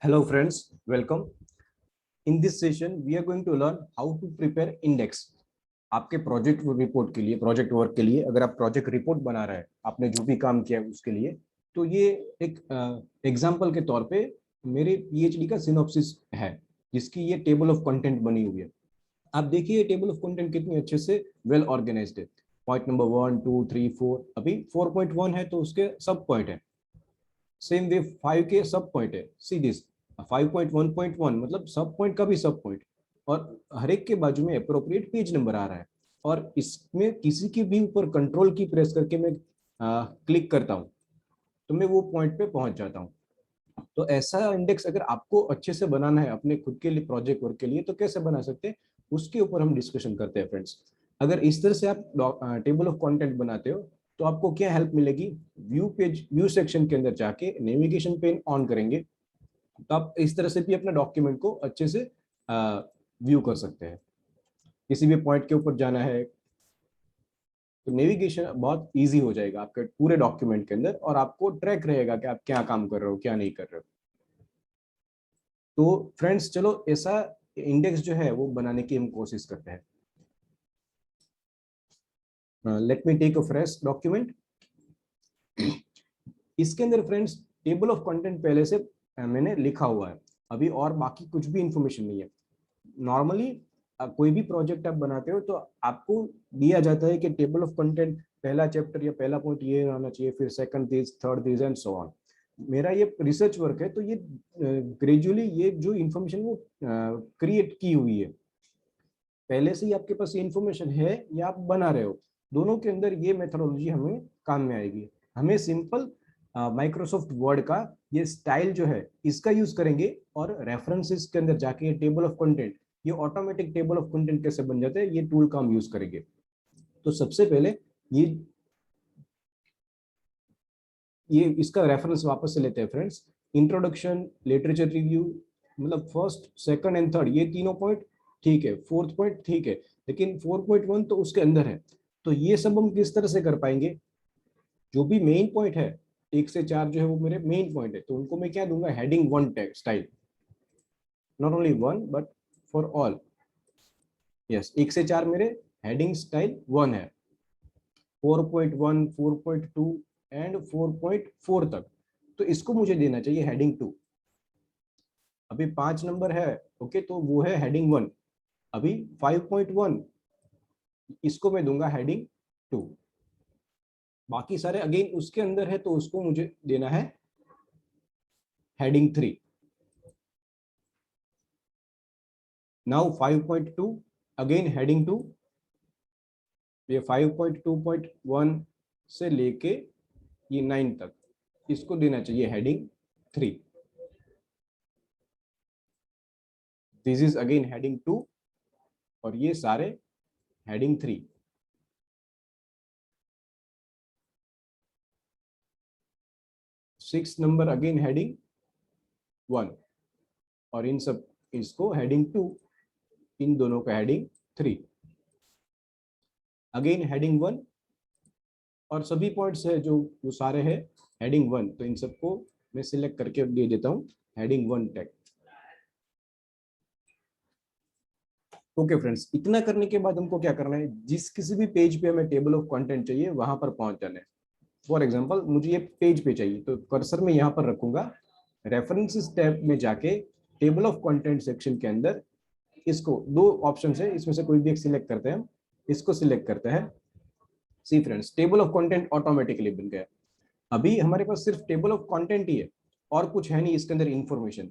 Hello friends, welcome. In this session, we are going to learn how to prepare index. आपके project report के लिए, project work के लिए, अगर आप प्रोजेक्ट रिपोर्ट बना रहे हैं, आपने जो भी काम किया है उसके लिए, तो ये एक एग्जांपल के तौर पे मेरे पीएचडी का सिनॉप्सिस है, जिसकी ये टेबल ऑफ कंटेंट बनी हुई है। आप देखिए ये टेबल ऑफ कंटेंट कितनी अच्छे से वेल ऑर्गेनाइज्ड है। पॉइंट नंबर 1 2 3 4, अभी 4.1 है तो उसके सब पॉइंट है। सेम वे 5 के सब पॉइंट है। सी दिस 5.1.1 मतलब सब पॉइंट का भी सब पॉइंट, और हर एक के बाजू में अप्रोप्रिएट पेज नंबर आ रहा है। और इसमें किसी के भी ऊपर कंट्रोल की प्रेस करके मैं क्लिक करता हूँ तो मैं वो पॉइंट पे पहुंच जाता हूँ। तो ऐसा इंडेक्स अगर आपको अच्छे से बनाना है अपने खुद के लिए प्रोजेक्ट वर्क के लिए, तो कैसे बना सकते हैं उसके ऊपर हम डिस्कशन करते हैं फ्रेंड्स। अगर इस तरह से आप टेबल ऑफ कंटेंट बनाते हो तो आपको क्या हेल्प मिलेगी। व्यू पेज, व्यू सेक्शन के अंदर जाके नेविगेशन पेन ऑन करेंगे तो आप इस तरह से भी अपने डॉक्यूमेंट को अच्छे से व्यू कर सकते हैं। किसी भी पॉइंट के ऊपर जाना है तो नेविगेशन बहुत इजी हो जाएगा आपके पूरे डॉक्यूमेंट के अंदर, और आपको ट्रैक रहेगा कि आप क्या काम कर रहे हो क्या नहीं कर रहे हो। तो फ्रेंड्स चलो ऐसा इंडेक्स जो है वो बनाने की हम कोशिश करते हैं। Let me take a fresh document. इसके अंदर फ्रेंड्स टेबल ऑफ कंटेंट पहले से मैंने लिखा हुआ है, अभी और बाकी कुछ भी इंफॉर्मेशन नहीं है। नॉर्मली कोई भी प्रोजेक्ट आप बनाते हो तो आपको दिया जाता है कि टेबल ऑफ कंटेंट पहला चैप्टर या पहला पॉइंट ये आना चाहिए, फिर second this, third this and so on. मेरा ये रिसर्च वर्क है तो ये ग्रेजुअली ये जो इंफॉर्मेशन वो क्रिएट की हुई है, पहले से ही आपके पास ये इंफॉर्मेशन है या आप बना रहे हो, दोनों के अंदर ये मेथोडोलॉजी हमें काम में आएगी। हमें सिंपल माइक्रोसॉफ्ट वर्ड का ये स्टाइल जो है इसका यूज करेंगे, और रेफरेंसेस के अंदर जाके ये टेबल ऑफ कंटेंट, ये ऑटोमेटिक टेबल ऑफ कंटेंट कैसे बन जाते हैं ये टूल का हम यूज करेंगे। तो सबसे पहले ये इसका रेफरेंस वापस से लेते हैं फ्रेंड्स। इंट्रोडक्शन, लिटरेचर रिव्यू, मतलब फर्स्ट सेकंड एंड थर्ड ये तीनों पॉइंट ठीक है, फोर्थ पॉइंट ठीक है, लेकिन 4.1 तो उसके अंदर है। तो ये सब हम किस तरह से कर पाएंगे। जो भी मेन पॉइंट है 1 से 4 जो है वो मेरे मेन पॉइंट है, तो उनको मैं क्या दूंगा, heading 1 tag style. Not only 1 but for all. Yes, 1 से 4 मेरे हेडिंग स्टाइल 1 है। 4.1, 4.2 एंड 4.4 तक तो इसको मुझे देना चाहिए हेडिंग 2। अभी 5 नंबर है, ओके, तो वो है हेडिंग 1। अभी 5.1 इसको मैं दूंगा हेडिंग 2। बाकी सारे अगेन उसके अंदर है तो उसको मुझे देना है हेडिंग 3। Now 5.2 again heading 2। ये 5.2.1 से लेके ये 9 तक इसको देना चाहिए heading 3। This is again heading 2 और ये सारे हेडिंग 3। 6 नंबर अगेन हेडिंग 1, और इन सब इसको हेडिंग 2, इन दोनों का हेडिंग 3। अगेन हेडिंग 1 और सभी पॉइंट्स है जो जो सारे हैं हेडिंग 1, तो इन सबको मैं सिलेक्ट करके दे देता हूँ हेडिंग 1 टैग। ओके फ्रेंड्स, इतना करने के बाद हमको क्या करना है, जिस किसी भी पेज पे हमें टेबल ऑफ कंटेंट चाहिए वहां पर पहुंच जाना है। फॉर एग्जांपल मुझे ये पेज पे चाहिए तो कर्सर में यहाँ पर रखूंगा, रेफरेंसेस टैब में जाके टेबल ऑफ कंटेंट सेक्शन के अंदर इसको दो ऑप्शन है, इसमें से कोई भी एक सिलेक्ट करते हैं। इसको सिलेक्ट करते हैं। See friends, table of content automatically बन गया। अभी हमारे पास सिर्फ टेबल ऑफ कंटेंट ही है और कुछ है नहीं इसके अंदर इंफॉर्मेशन।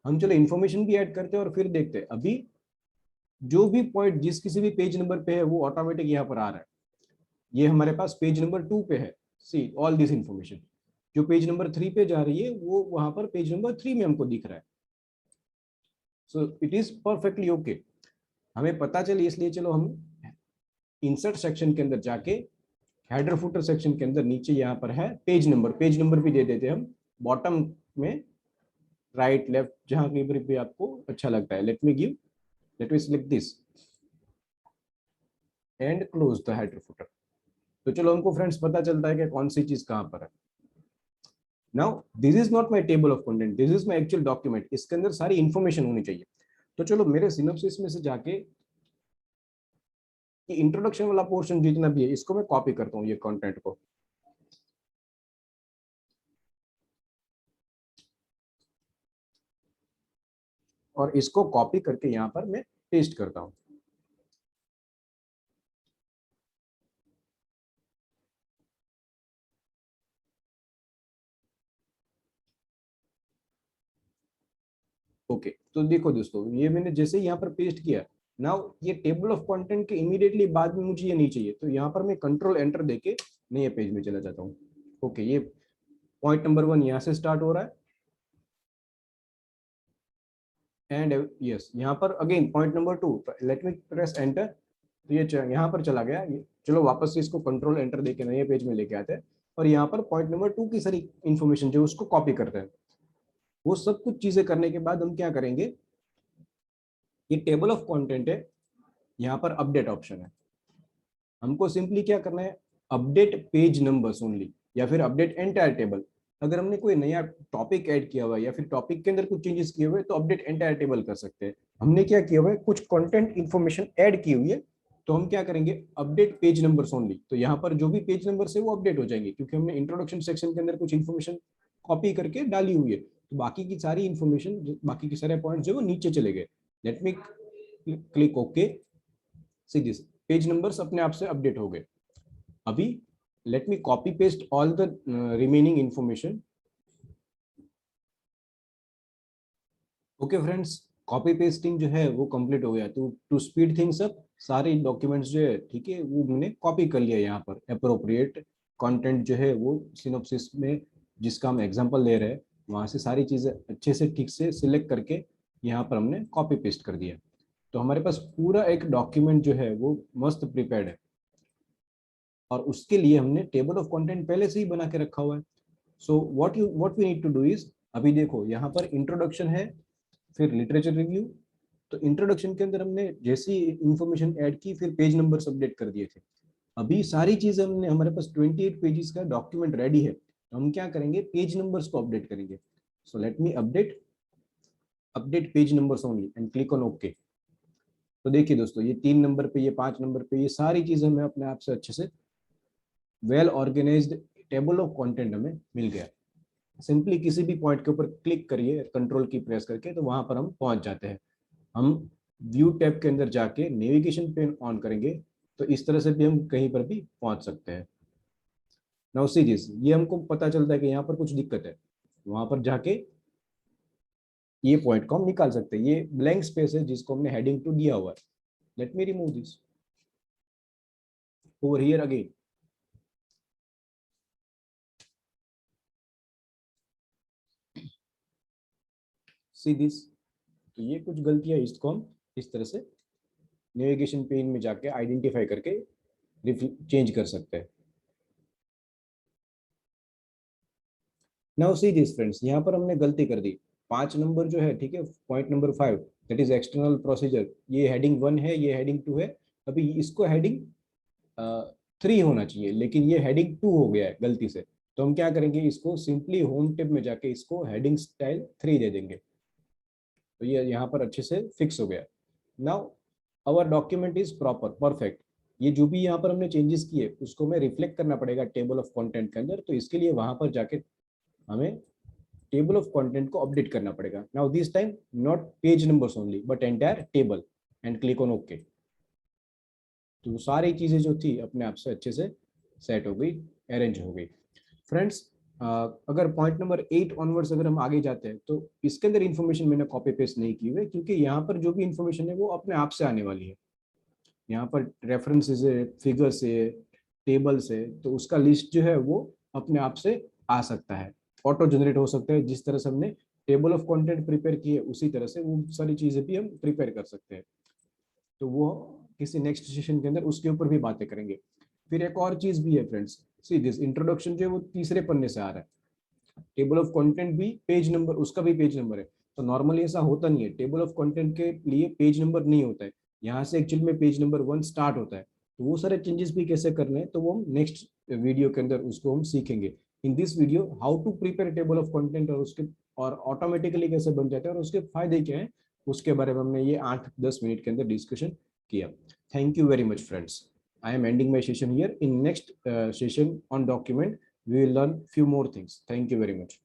हम चलो इंफॉर्मेशन भी ऐड करते हैं और फिर देखते हैं। अभी जो भी पॉइंट जिस किसी भी पेज नंबर पे है वो ऑटोमेटिक यहाँ पर आ रहा है। ये हमारे पास पेज नंबर 2 पे है। सी ऑल दिस इंफॉर्मेशन जो पेज नंबर 3 पे जा रही है वो वहां पर पेज नंबर 3 में हमको दिख रहा है। So it is perfectly okay. हमें पता चले इसलिए चलो हम इंसर्ट सेक्शन के अंदर जाके हेडर फुटर सेक्शन के अंदर नीचे यहाँ पर है पेज नंबर, पेज नंबर भी दे देते हैं हम बॉटम में, राइट लेफ्ट जहां कहीं पर भी आपको अच्छा लगता है। Let me select this and close the header footer. तो चलो हमको फ्रेंड्स पता चलता है कि कौन सी चीज कहां पर है। Now this is not my table of content, this is my actual document, इसके अंदर सारी इंफॉर्मेशन होनी चाहिए। तो चलो मेरे सिनॉप्सिस में से जाके कि इंट्रोडक्शन वाला पोर्शन जितना भी है इसको मैं कॉपी करता हूँ, ये कंटेंट को, और इसको कॉपी करके यहाँ पर मैं पेस्ट करता हूँ। ओके तो देखो दोस्तों, ये मैंने जैसे ही यहाँ पर पेस्ट किया, नाउ ये टेबल ऑफ कंटेंट के इमीडिएटली बाद में मुझे ये नहीं चाहिए, तो यहाँ पर मैं कंट्रोल एंटर देके नए पेज में चला जाता हूँ। ओके, ये पॉइंट नंबर 1 यहाँ से स्टार्ट हो रहा है, एंड यस यहाँ पर again point number 2, let me press enter, तो ये यहाँ पर चला गया। चलो वापस से इसको कंट्रोल एंटर देके नए पेज में लेके आते हैं, और यहाँ पर पॉइंट नंबर 2 की सारी इंफॉर्मेशन जो उसको कॉपी करते हैं। वो सब कुछ चीजें करने के बाद हम क्या करेंगे, ये टेबल ऑफ कंटेंट है, यहाँ पर अपडेट ऑप्शन है, हमको सिंपली क्या करना है, अपडेट पेज नंबर्स ओनली, या फिर अपडेट एंटायर टेबल। अगर हमने कोई नया टॉपिक ऐड किया हुआ है या फिर टॉपिक के अंदर कुछ चेंजेस किए हुए तो अपडेट एंटायर टेबल कर सकते हैं। हमने क्या किया हुआ है, कुछ कंटेंट इंफॉर्मेशन ऐड की हुई है, तो हम क्या करेंगे, अपडेट पेज नंबर्स ओनली। तो यहाँ पर जो भी पेज नंबर है वो अपडेट हो जाएंगे, क्योंकि हमने इंट्रोडक्शन सेक्शन के अंदर कुछ इन्फॉर्मेशन कॉपी करके डाली हुई है, तो बाकी की सारी इंफॉर्मेशन, बाकी के सारे पॉइंट जो वो नीचे चले गए। Let me click okay, see this, page numbers अपने आप से अपडेट हो गए। अभी let me copy paste all the remaining information. Okay friends, copy pasting जो है वो कंप्लीट हो गया। तो टू स्पीड थिंग्स अप, सारे डॉक्यूमेंट्स जो है ठीक है वो मैंने कॉपी कर लिया। यहाँ पर अप्रोप्रिएट कंटेंट जो है वो सिनोप्सिस में जिसका हम एग्जांपल ले रहे हैं, वहाँ से सारी चीज़ें अच्छे से ठीक से सिलेक्ट करके यहाँ पर हमने कॉपी पेस्ट कर दिया। तो हमारे पास पूरा एक डॉक्यूमेंट जो है वो मस्त प्रिपेयर्ड है, और उसके लिए हमने टेबल ऑफ कंटेंट पहले से ही बना के रखा हुआ है। So what we need to do is, अभी देखो यहाँ पर इंट्रोडक्शन है, फिर लिटरेचर रिव्यू। तो इंट्रोडक्शन के अंदर हमने जैसी इंफॉर्मेशन ऐड की, फिर पेज नंबर अपडेट कर दिए थे। अभी सारी चीजें हमने, हमारे पास 28 पेजेस का डॉक्यूमेंट रेडी है, तो हम क्या करेंगे, पेज नंबर्स को अपडेट करेंगे। So let me update page numbers only and click on okay. तो देखिए दोस्तों, ये 3 नंबर पे, ये 5 नंबर पे, ये सारी चीजें हमें अपने आप से अच्छे से well organised table of content हमें मिल गया। सिंपली किसी भी पॉइंट के ऊपर क्लिक करिए कंट्रोल की प्रेस करके, तो वहां पर हम पहुंच जाते हैं। हम व्यू टैब के अंदर जाके नेविगेशन पेन ऑन करेंगे, तो इस तरह से भी हम कहीं पर भी पहुंच सकते हैं। नाउ सी दिस, ये हमको पता चलता है कि यहाँ पर कुछ दिक्कत है, वहां पर जाके ये पॉइंट को हम निकाल सकते हैं। ये ब्लैंक स्पेस है जिसको हमने हेडिंग टू दिया हुआ है। Let me remove this over here again. See this, तो ये कुछ गलतियां, इसको हम इस तरह से नेविगेशन पेन में जाके आइडेंटिफाई करके चेंज कर सकते हैं। नाउ सी दिस फ्रेंड्स, यहाँ पर हमने गलती कर दी। 5 नंबर जो है ठीक है, point number 5, that is external procedure, ये हेडिंग 1 है, ये हेडिंग 2 है। अभी इसको हेडिंग 3 होना चाहिए, लेकिन ये हेडिंग 2 हो गया है गलती से। तो हम क्या करेंगे, इसको सिंपली होम टेब में जाके इसको हेडिंग स्टाइल 3 दे देंगे, तो ये यहाँ पर अच्छे से फिक्स हो गया। Now our document is proper perfect. ये जो भी यहाँ पर हमने चेंजेस किए उसको मैं रिफ्लेक्ट करना पड़ेगा टेबल ऑफ कंटेंट के अंदर, तो इसके लिए वहां पर जाके हमें टेबल ऑफ कंटेंट को अपडेट करना पड़ेगा। Now this time not page numbers only but entire table, and click on okay. तो सारी चीजें जो थी अपने आप से अच्छे से सेट हो गई, अरेंज हो गई। फ्रेंड्स, अगर पॉइंट नंबर 8 ऑनवर्ड्स अगर हम आगे जाते हैं, तो इसके अंदर इन्फॉर्मेशन मैंने कॉपी पेस्ट नहीं की हुई, क्योंकि यहाँ पर जो भी इन्फॉर्मेशन है वो अपने आप से आने वाली है। यहाँ पर रेफरेंसेस है, फिगर्स है, टेबल्स है, तो उसका लिस्ट जो है वो अपने आप से आ सकता है, ऑटो जनरेट हो सकता है। जिस तरह से हमने टेबल ऑफ कंटेंट प्रिपेयर की है उसी तरह से वो सारी चीजें भी हम प्रिपेयर कर सकते हैं। तो वो किसी नेक्स्ट सेशन के अंदर उसके ऊपर भी बातें करेंगे। फिर एक और चीज भी है फ्रेंड्स, सी दिस, इंट्रोडक्शन जो है वो तीसरे पन्ने से आ रहा है, टेबल ऑफ कंटेंट भी पेज नंबर, उसका भी पेज नंबर है। तो नॉर्मली ऐसा होता नहीं है, टेबल ऑफ कंटेंट के लिए पेज नंबर नहीं होता है, यहाँ से एक्चुअल में पेज नंबर 1 स्टार्ट होता है। तो वो सारे चेंजेस भी कैसे करने हैं तो वो हम नेक्स्ट वीडियो के अंदर उसको हम सीखेंगे। In this video how to prepare table of content और उसके और ऑटोमेटिकली कैसे बन जाते हैं और उसके फायदे क्या हैं, उसके बारे में हमने ये 8-10 मिनट के अंदर डिस्कशन किया. Thank you very much friends. I am ending my session here. In next session on document, we will learn few more things. Thank you very much.